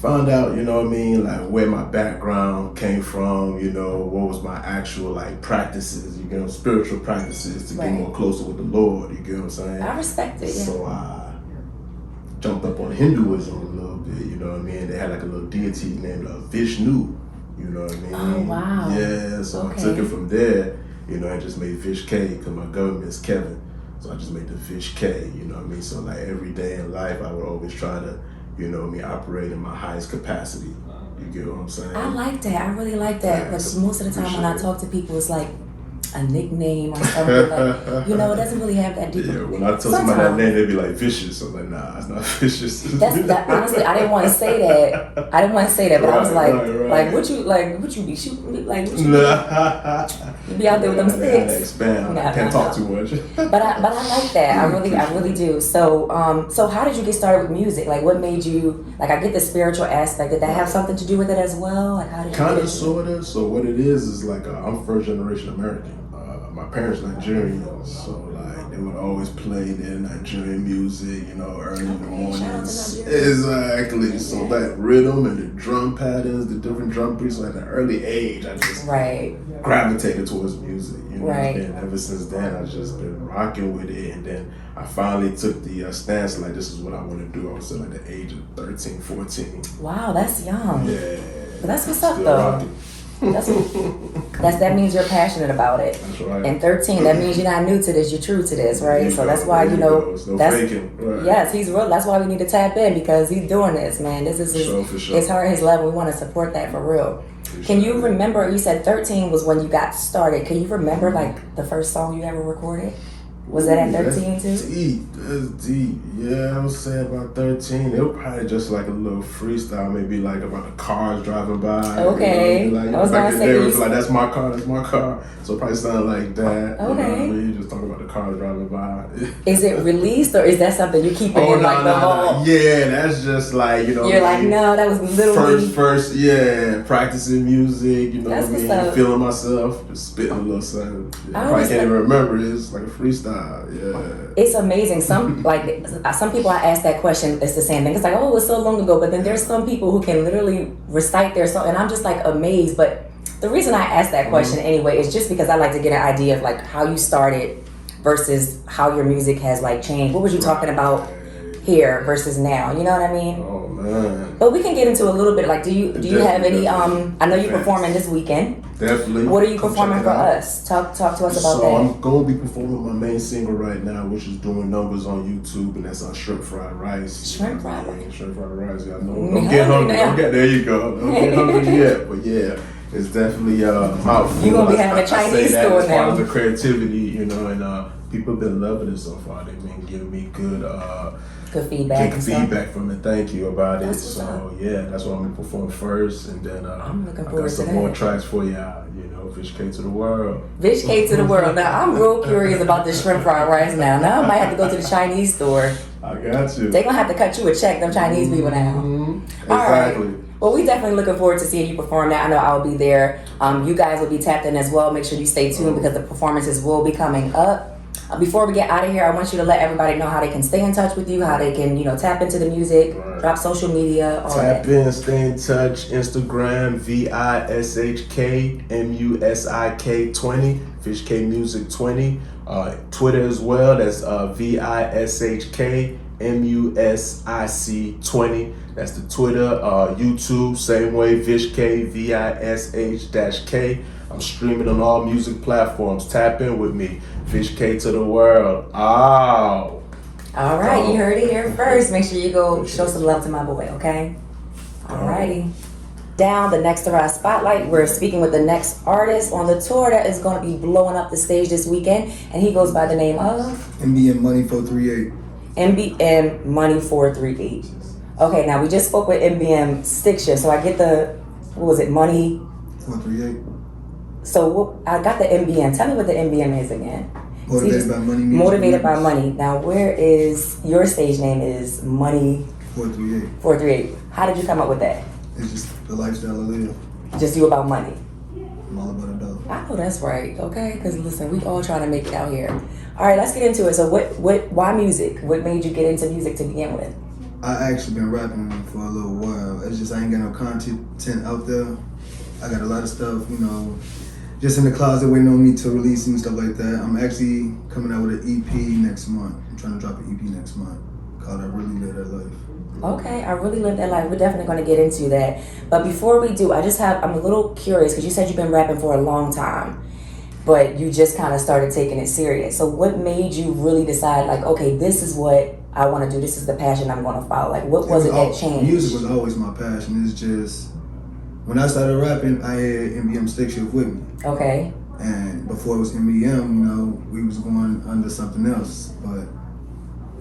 find out, like where my background came from, what was my actual like practices, spiritual practices to get more closer with the Lord, you get what I'm saying? I respect it, yeah. So I jumped up on Hinduism a little bit, They had like a little deity named Vishnu, Oh, wow. Yeah, so I took it from there, I just made Vish K because my government is Kevin. So I just made the Vish K, So like every day in life, I would always try to operate in my highest capacity. You get what I'm saying? I like that. I really like that. Because most of the time when I talk to people, it's like a nickname or something. Like, it doesn't really have that deep. Yeah, when I tell somebody that name, they'd be like, Vicious. I'm like, nah, it's not Vicious. Honestly, I didn't want to say that. But I was like, what you be shooting me? Like, what you you be out there with them sticks? Expand. I can't talk too much. But I like that. I really do. So how did you get started with music? Like, what made you, like, I get the spiritual aspect. Did that have something to do with it as well? Like, how did you kind of, sort of. So what it is like, I'm first generation American. My parents Nigerian, so like they would always play their Nigerian music, early in the mornings. Exactly. So that rhythm and the drum patterns, the different drum beats. So at an early age, I just gravitated towards music. And ever since then, I've just been rocking with it. And then I finally took the stance like this is what I want to do. I was at like the age of 13, 14. Wow, that's young. Yeah. But that's what's up though. Rocking. That means you're passionate about it. That's right. And 13, that means you're not new to this, you're true to this, right? So that's why that's faking. Right. Yes, he's real. That's why we need to tap in because he's doing this, man. This is his heart, his level. We want to support that for real. Can you remember? You said 13 was when you got started. Can you remember like the first song you ever recorded? Was that at 13 too? That's deep. Yeah, I would say about 13. It was probably just like a little freestyle, maybe like about the cars driving by. Okay. I was gonna say it was like that's my car. So it probably sounded like that. Okay. You just talk about the cars driving by. Is it released or is that something you keep in like the vault? Yeah, that's just like You're like, no, that was literally first, practicing music. That's what's up. Feeling myself, just spitting a little something. Yeah, I probably can't even remember it. It's like a freestyle. Yeah. It's amazing. Some people I ask that question, it's the same thing. It's like, oh, it was so long ago. But then there's some people who can literally recite their song, and I'm just like amazed. But the reason I ask that question anyway is just because I like to get an idea of like how you started versus how your music has like changed. What was you talking about here versus now? You know what I mean? Oh man. But we can get into a little bit. Like, do you have any? I know you're performing this weekend. Definitely. What are you performing for us? Talk to us about that. So I'm going to be performing my main single right now, which is doing numbers on YouTube, and that's on Shrimp Fried Rice. Shrimp Fried Rice. Shrimp Fried Rice. Yeah, I know. Don't get hungry. There you go. Don't get hungry yet, but yeah. It's definitely mouthful. You're going to be having a Chinese store as now. far as the creativity, and people have been loving it so far. They've been giving me good feedback. Good feedback from it. Thank you about it. So yeah, that's what I'm gonna perform first, and then I'm looking I forward got some to more that. tracks for y'all. Vish K to the world. Vish K to the world. Now I'm real curious about this shrimp fried rice. Now I might have to go to the Chinese store. I got you. They're gonna have to cut you a check. Them Chinese people now. Exactly. All right. Well, we definitely looking forward to seeing you perform that. I know I'll be there. You guys will be tapped in as well. Make sure you stay tuned because the performances will be coming up. Before we get out of here, I want you to let everybody know how they can stay in touch with you, how they can, tap into the music, drop social media, all Tap that. in, stay in touch. Instagram, VISHKMUSIK20, Fish K Music 20. Twitter as well, that's VISHKMUSIC20. That's the Twitter. YouTube, same way, VishK, VISH-K. I'm streaming on all music platforms. Tap in with me. Fish K to the world. Oh. All right, you heard it here first. Make sure you go show some love to my boy, okay? All righty. Down the Next to Rise Spotlight, we're speaking with the next artist on the tour that is going to be blowing up the stage this weekend, and he goes by the name of MBM Money 438. MBM Money 438. Okay, now we just spoke with MBM STICKSHIFT, so I get the, what was it, Money 438. So I got the MBM. Tell me what the MBM is again. Motivated by Money. Music Motivated by Remix. Money. Now, where is your stage name? Is Money 438. 438. How did you come up with that? It's just the lifestyle I live. Just you about money. I'm all about a dollar. I know that's right. Okay, because listen, we all trying to make it out here. All right, let's get into it. So, why music? What made you get into music to begin with? I actually been rapping for a little while. It's just I ain't got no content out there. I got a lot of stuff, just in the closet waiting on me to release and stuff like that. I'm actually coming out with an EP next month. I'm trying to drop an EP next month called I Really Live That Life. Okay, I really live that life. We're definitely going to get into that. But before we do, I'm a little curious because you said you've been rapping for a long time, but you just kind of started taking it serious. So what made you really decide, like, okay, this is what I want to do. This is the passion I'm going to follow. Like, what was it that changed? Music was always my passion. It's just, when I started rapping, I had MBM STICKSHIFT with me. Okay. And before it was MBM, we was going under something else. But,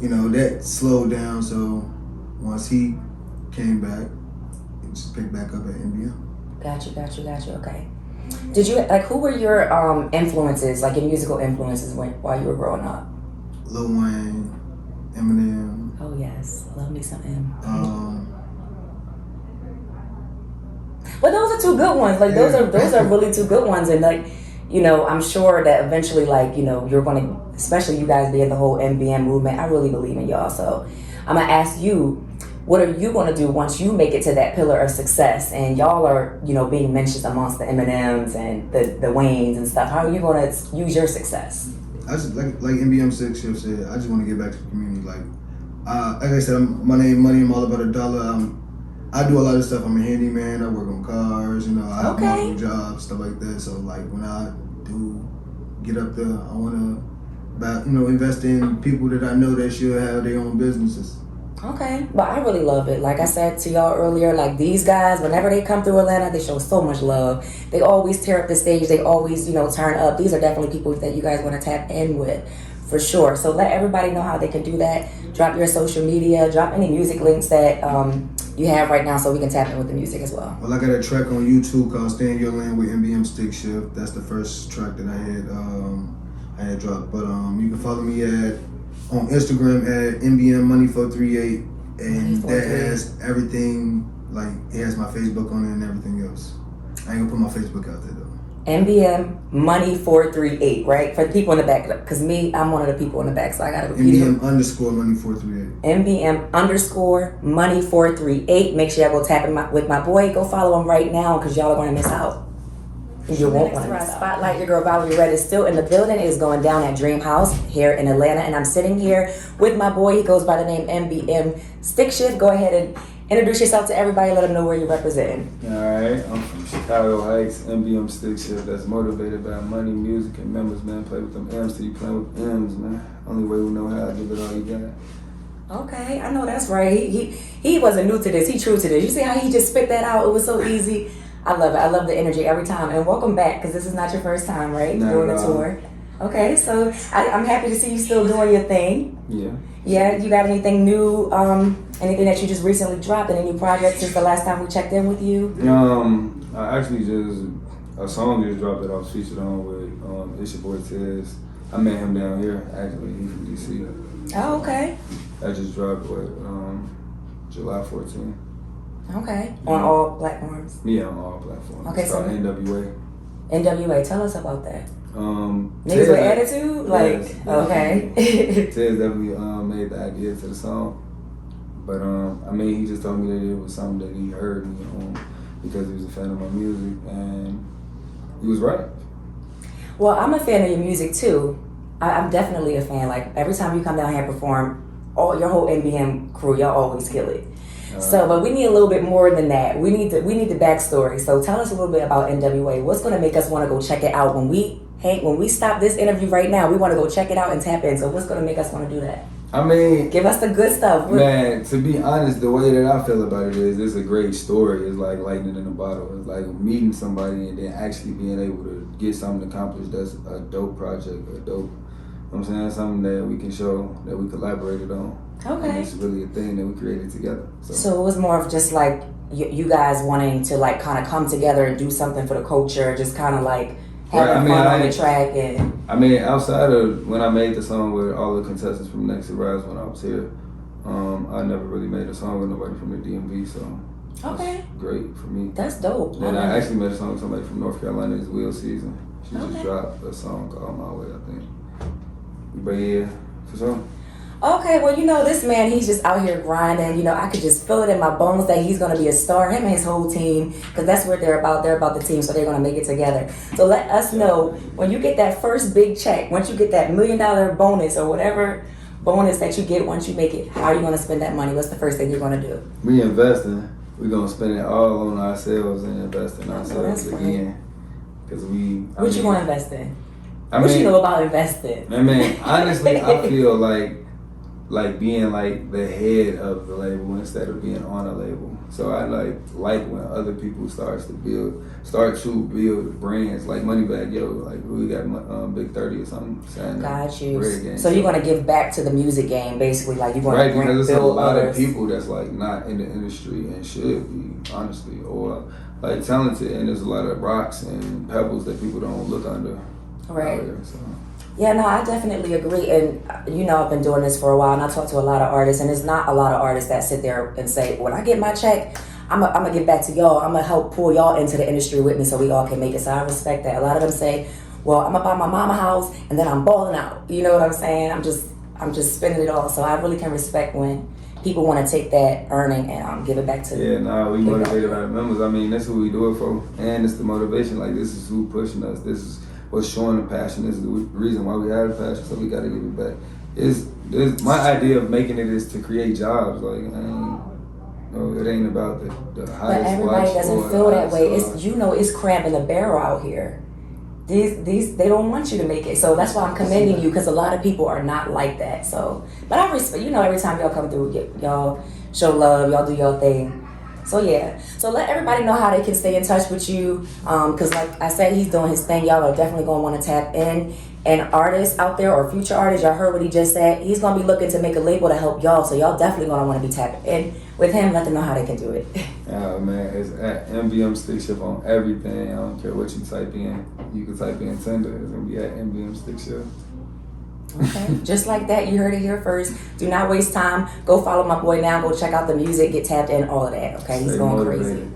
that slowed down. So once he came back, it just picked back up at MBM. Got you. Okay. Did you, who were your influences, like your musical influences while you were growing up? Lil Wayne, Eminem. Oh, yes. Love me some M. But those are two good ones. Like, those are really two good ones. And, I'm sure that eventually, you're going to, especially you guys being the whole MBM movement, I really believe in y'all. So I'm going to ask you, what are you going to do once you make it to that pillar of success and y'all are, being mentioned amongst the Eminems and the Waynes and stuff? How are you going to use your success? I just, like MBM STICKSHIFT said, I just want to get back to the community. Like I said, my name Money, I'm all about a dollar. I do a lot of stuff. I'm a handyman. I work on cars. I have multiple jobs, stuff like that. So when I do get up there, I want to, invest in people that I know that should have their own businesses. Okay, but I really love it. Like I said to y'all earlier, like these guys, whenever they come through Atlanta, they show so much love. They always tear up the stage. They always, turn up. These are definitely people that you guys want to tap in with. For sure. So let everybody know how they can do that. Drop your social media. Drop any music links that you have right now so we can tap in with the music as well. Well, I got a track on YouTube called Stay in Your Lane with MBM STICKSHIFT. That's the first track that I had dropped. But you can follow me on Instagram at MBM Money 438, and that has everything. Like, it has my Facebook on it and everything else. I ain't gonna put my Facebook out there though. MBM Money 438, right? For the people in the back, because I'm one of the people in the back, so I gotta repeat MBM _ Money 438. MBM _ Money 438. Make sure y'all go tap in with my boy. Go follow him right now, because y'all are gonna miss out. You won't want to miss out. Spotlight, your girl Valerie Red is still in the building. It is going down at Dream House here in Atlanta, and I'm sitting here with my boy. He goes by the name MBM STICKSHIFT. Go ahead and introduce yourself to everybody. Let them know where you're representing. Alright, I'm from Chicago Heights, MBM STICKSHIFT. That's motivated by money, music, and members, man. Play with them M's till you play with M's, man. Only way we know how to give it all you got. Okay, I know that's right. He wasn't new to this. He true to this. You see how he just spit that out? It was so easy. I love it. I love the energy every time. And welcome back, because this is not your first time, right? Doing the tour. Okay, so I'm happy to see you still doing your thing. Yeah. Yeah, you got anything new? Anything that you just recently dropped? Any new projects since the last time we checked in with you? I actually a song just dropped that I was featured on with it's your boy Tez. I met him down here, actually. He's from DC. Oh, okay. I just dropped July 14th. Okay. On all platforms? Yeah, on all platforms. Okay, it's called NWA. NWA, tell us about that. Niggas with attitude? Like, yes, okay. Tez definitely made the idea to the song. But I mean, he just told me that it was something that he heard me because he was a fan of my music, and he was right. Well, I'm a fan of your music too. I'm definitely a fan. Like every time you come down here and perform, all your whole NBM crew, y'all always kill it. So, but we need a little bit more than that. We need the backstory. So tell us a little bit about NWA. What's going to make us want to go check it out when we stop this interview right now? We want to go check it out and tap in. So what's going to make us want to do that? I mean, give us the good stuff. Man, to be honest, the way that I feel about it is it's a great story. It's like lightning in a bottle. It's like meeting somebody and then actually being able to get something accomplished. That's a dope project, you know what I'm saying? Something that we can show, that we collaborated on. Okay. And it's really a thing that we created together. So it was more of just like you guys wanting to like kind of come together and do something for the culture, just kind of like having fun on the track. And I mean, outside of when I made the song with all the contestants from NEXT2RISE when I was here, I never really made a song with nobody from the DMV, so okay, that's great for me. That's dope. And I actually made a song with somebody from North Carolina. It's Will Season. She just dropped a song called My Way, I think. But yeah, for sure. Okay, well, you know, this man, he's just out here grinding. You know, I could just feel it in my bones that he's going to be a star, him and his whole team, because that's what they're about. They're about the team, so they're going to make it together. So let us know, when you get that first big check, once you get that $1 million bonus or whatever bonus that you get once you make it, how are you going to spend that money? What's the first thing you're going to do? We investing. We're going to spend it all on ourselves and invest in ourselves again. Because what you going to invest in? What you know about investing? I mean, honestly, I feel like being like the head of the label instead of being on a label. So I like when other people start to build brands like Moneybag Yo, like we got Big 30 or something. Got you. So you're gonna give back to the music game, basically, like you're gonna because there's a lot others. of people that's like not in the industry and should be, honestly, or like talented, and there's a lot of rocks and pebbles that people don't look under. Right. There, so. Yeah, no, I definitely agree. And, you know, I've been doing this for a while, and I talk to a lot of artists, and it's not a lot of artists that sit there and say, when I get my check, I'm going to give back to y'all. I'm going to help pull y'all into the industry with me so we all can make it. So I respect that. A lot of them say, well, I'm going to buy my mama house, and then I'm balling out. You know what I'm saying? I'm just spending it all. So I really can respect when people want to take that earning and give it back to them. Yeah, we motivated by the members. I mean, that's who we do it for. And it's the motivation. Like, this is who pushing us. This is what's showing the passion. This is the reason why we have the passion, so we got to give it back. My idea of making it is to create jobs. Like, it ain't about the highest. But everybody doesn't feel that way. It's cramping the barrel out here. These they don't want you to make it. So that's why I'm commending you, because a lot of people are not like that. So, but I respect, every time y'all come through, y'all show love, y'all do your thing. So yeah, so let everybody know how they can stay in touch with you, because like I said, he's doing his thing. Y'all are definitely going to want to tap in. And artists out there or future artists, y'all heard what he just said. He's going to be looking to make a label to help y'all. So y'all definitely going to want to be tapping in with him. Let them know how they can do it. Oh man, it's at NBM STICKSHIFT on everything. I don't care what you type in. You can type in Tinder. It's going to be at NBM STICKSHIFT. Okay, just like that, you heard it here first. Do not waste time. Go follow my boy now. Go check out the music. Get tapped in. All of that. Okay, he's going crazy.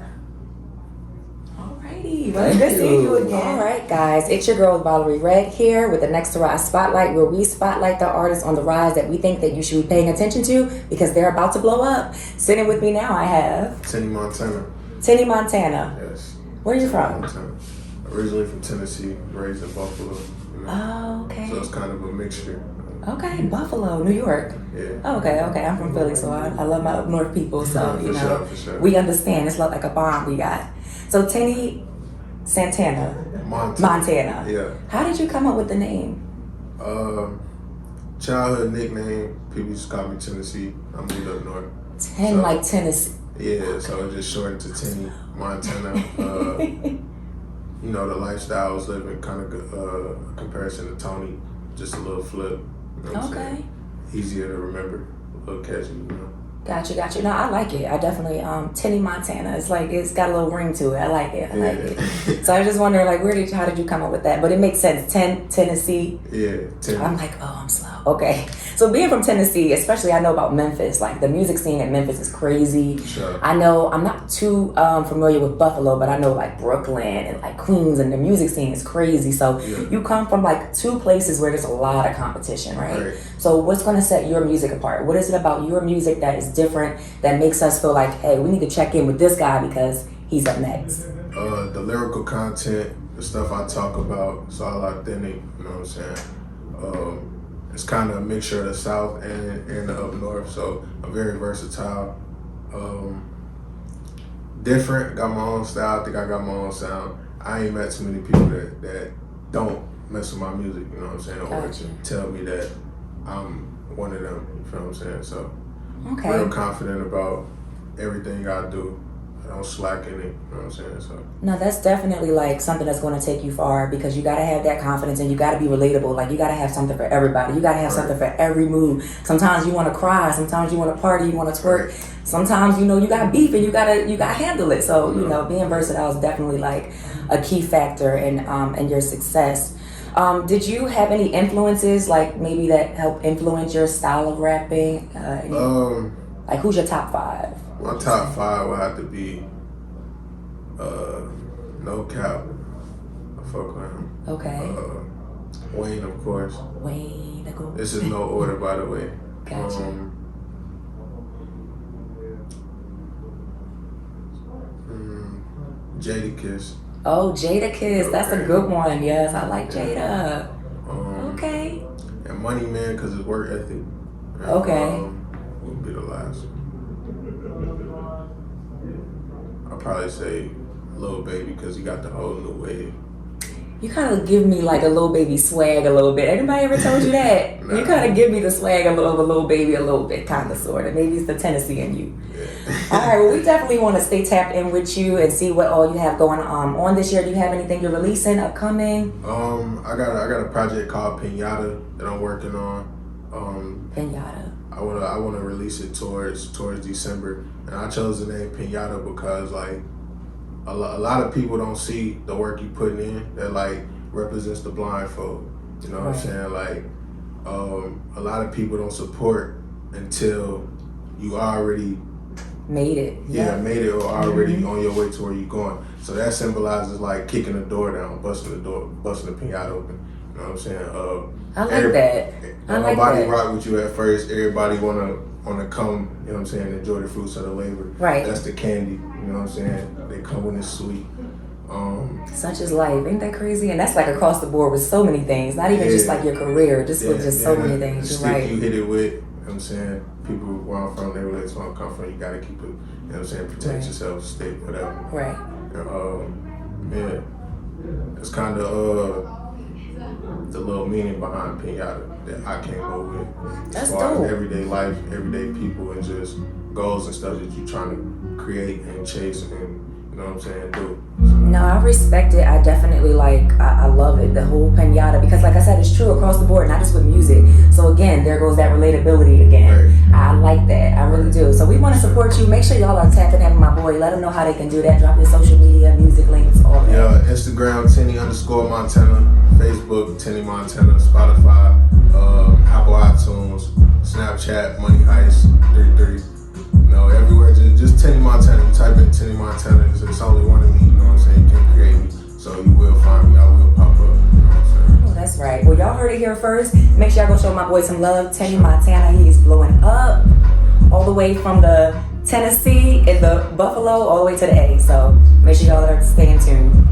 Alrighty, well, it's good seeing you again. All right, guys, it's your girl Valerie Red here with the Next to Rise Spotlight, where we spotlight the artists on the rise that we think that you should be paying attention to because they're about to blow up. Sitting with me now, I have Tenny Montana. Tenny Montana. Yes. Where are you from? Montana. Originally from Tennessee, raised in Buffalo. Oh, okay. So it's kind of a mixture. Okay, Buffalo, New York. Yeah. Okay. I'm from Philly, so I love my up north people. So For sure. We understand. It's like a bond we got. So Tenny Santana, Montana. Yeah. How did you come up with the name? Childhood nickname. People just call me Tennessee. I moved up north. Like Tennessee. Yeah, so it just shortened to Tenny Montana. The lifestyle I was living, kind of comparison to Tony, just a little flip. You know what I'm saying? Easier to remember, a little catchy, Got you. No, I like it. I definitely, Tenny Montana. It's like, it's got a little ring to it. I like it. So I was just wondering, like, how did you come up with that? But it makes sense. Tennessee. Yeah, Tennessee. I'm like, oh, I'm slow. Okay. So being from Tennessee, especially I know about Memphis, like the music scene in Memphis is crazy. Sure. I know, I'm not too familiar with Buffalo, but I know like Brooklyn and like Queens, and the music scene is crazy. So you come from like two places where there's a lot of competition, right? So what's going to set your music apart? What is it about your music that is different that makes us feel like, hey, we need to check in with this guy because he's up next? The lyrical content, the stuff I talk about, it's all authentic, you know what I'm saying? It's kind of a mixture of the South and the up North, so I'm very versatile. Different, got my own style, I think I got my own sound. I ain't met too many people that don't mess with my music, you know what I'm saying? Or tell me that I'm one of them, you feel what I'm saying? So real confident about everything I do. I don't slack in it, you know what I'm saying? So no, that's definitely like something that's going to take you far, because you got to have that confidence and you got to be relatable. Like you got to have something for everybody. You got to have something for every mood. Sometimes you want to cry, sometimes you want to party, you want to twerk. Sometimes, you know, you got beef and you got to handle it. So, you know, being versatile is definitely like a key factor in your success. Did you have any influences, like maybe that help influence your style of rapping? Like who's your top 5? My top 5 would have to be No Cap. I fuck with him. Okay. Wayne, of course. Wayne, this is no order, by the way. Gotcha. Jadakiss. Oh, Jadakiss, that's a good one. Yes, I like Jada. Okay. And Money Man, because his work ethic. And, okay. Would be the last. I'll probably say Lil Baby, because he got the whole new wave. You kind of give me like a Lil Baby swag a little bit. Anybody ever told you that? Nah. You kind of give me the swag of a Lil Baby a little bit, kind of, sort of. Maybe it's the Tennessee in you. Yeah. All right, well, we definitely want to stay tapped in with you and see what all you have going on this year. Do you have anything you're releasing upcoming? I got a project called Pinata that I'm working on. Pinata. I wanna release it towards December, and I chose the name Pinata because like a lot of people don't see the work you putting in that like represents the blindfold. You know what I'm saying? Like a lot of people don't support until you already made it. Yeah, made it or already on your way to where you're going. So that symbolizes like kicking the door down, busting the pinata open. You know what I'm saying? I like that. Nobody rock with you at first. Everybody wanna come, you know what I'm saying, enjoy the fruits of the labor. Right. That's the candy, you know what I'm saying? They come when it's sweet. Such is life, ain't that crazy? And that's like across the board with so many things. Not even just like your career, just with just so many things. The You're right. You hit it with, you know what I'm saying? People where I'm from, they relate to where I'm come from. You gotta keep it, you know what I'm saying, protect yourself, stay, whatever. Right. It's kind of the little meaning behind Pinata that I came up with. That's as far dope. As everyday life, everyday people, and just goals and stuff that you're trying to create and chase and, you know what I'm saying, do. No, I respect it. I definitely I love it, the whole pinata, because like I said, it's true across the board, not just with music. So again, there goes that relatability again. Right. I like that, I really do. So we want to support you. Make sure y'all are tapping in with my boy. Let them know how they can do that. Drop your social media, music links, all that. Yeah, Instagram, Tenny_Montana, Facebook, Tenny Montana, Spotify, Apple iTunes, Snapchat, Money Heist, 33. Everywhere, just Tenny Montana. You type in Tenny Montana, it's only one of me, you know what I'm saying? You can't create me, so you will find me, I will pop up, you know what I'm saying? Oh, that's right. Well, y'all heard it here first. Make sure y'all go show my boy some love. Tenny Montana, he is blowing up all the way from the Tennessee and the Buffalo all the way to the A. So make sure y'all are staying tuned.